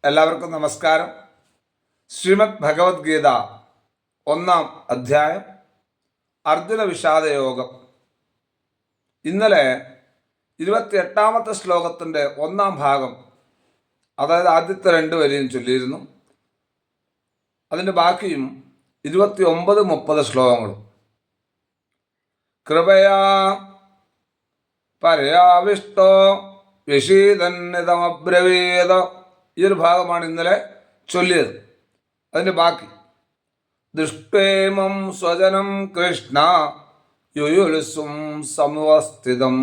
എല്ലാവർക്കും നമസ്കാരം. ശ്രീമദ് ഭഗവത്ഗീത 1-ാം അധ്യായം അർജുന വിഷാദയോഗം. ഇന്നലെ 28-ാമത്തെ ശ്ലോകത്തിൻ്റെ 1-ാം ഭാഗം, അതായത് ആദ്യത്തെ 2 വരിയും ചൊല്ലിയിരുന്നു. അതിൻ്റെ ബാക്കിയും 29-30 ശ്ലോകങ്ങളും. കൃപയാ പരയാവിഷ്ടോ വിഷീദന്നിതമബ്രവീത, ഈ ഒരു ഭാഗമാണ് ഇന്നലെ ചൊല്ലിയത്. അതിൻ്റെ ബാക്കി ദൃഷ്ടേമം സ്വജനം കൃഷ്ണ യുയുൽസും സമവസ്ഥിതം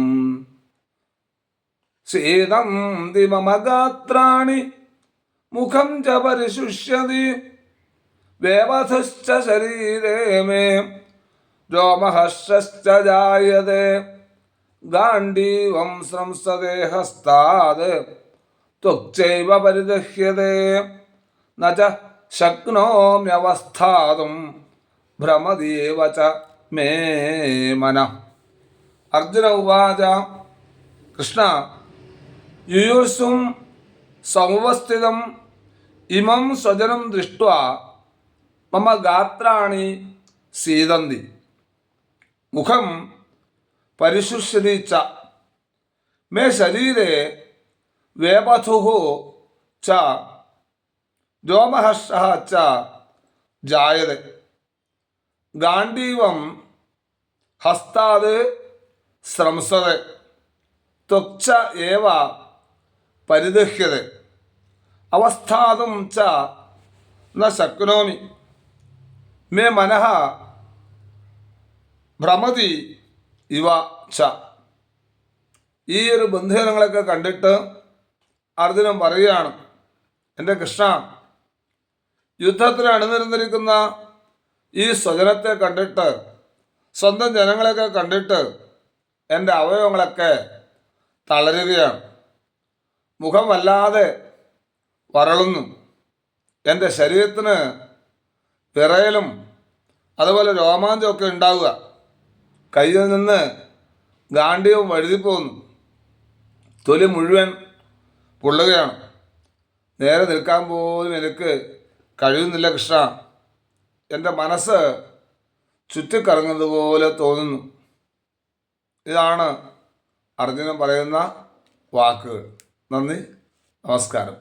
ശീതം ദിമമഗാത്രാണി മുഖം ച പരിശുഷ്യതി വേവധശ്ച ശരീരേ മേ രോമഹർഷശ്ച ജായതേ ഗാണ്ഡീവം സംസദേഹസ്താത് ത്വക്ചൈവ പരിദഹ്യതേ നച ശക്നോമ്യവസ്ഥാതും ഭ്രമതീവ ച മേ മനഃ. അർജുന ഉവാച, കൃഷ്ണ, യുയുത്സും സമുപസ്ഥിതം ഇമം സ്വജനം ദൃഷ്ട്വാ മമ ഗാത്രാണി സീദന്തി മുഖം പരിശുഷ്യതി ച മേ ശരീരേ വേപഥുഃ ച രോമഹർഷഃ ച ജായതേ ഗാണ്ഡീവം ഹസ്താത് സ്രംസതേ ത്വക്ച ഏവ പരിദഹ്യതേ അവസ്ഥാതും ച ന ശക്നോമി മേ മനഃ ഭ്രമതി ഇവ ച. ഈ ഒരു ബന്ധനങ്ങളൊക്കെ കണ്ടിട്ട് അർജുനൻ പറയുകയാണ്, എൻ്റെ കൃഷ്ണ, യുദ്ധത്തിന് അണിനിരന്നിരിക്കുന്ന ഈ സ്വജനത്തെ കണ്ടിട്ട്, സ്വന്തം ജനങ്ങളെയൊക്കെ കണ്ടിട്ട് എൻ്റെ അവയവങ്ങളൊക്കെ തളരുകയാണ്. മുഖം വല്ലാതെ വരളുന്നു. എൻ്റെ ശരീരത്തിന് വിറയലും അതുപോലെ രോമാഞ്ചമൊക്കെ ഉണ്ടാവുക. കയ്യിൽ നിന്ന് ഗാണ്ഡീവം വഴുതിപ്പോകുന്നു. തൊലി മുഴുവൻ പൊള്ളുകയാണ്. നേരെ നിൽക്കാൻ പോലും എനിക്ക് കഴിയുന്നില്ല കൃഷ്ണ. എൻ്റെ മനസ്സ് ചുറ്റിക്കറങ്ങുന്നത് പോലെ തോന്നുന്നു. ഇതാണ് അർജുനൻ പറയുന്ന വാക്കുകൾ. നന്ദി, നമസ്കാരം.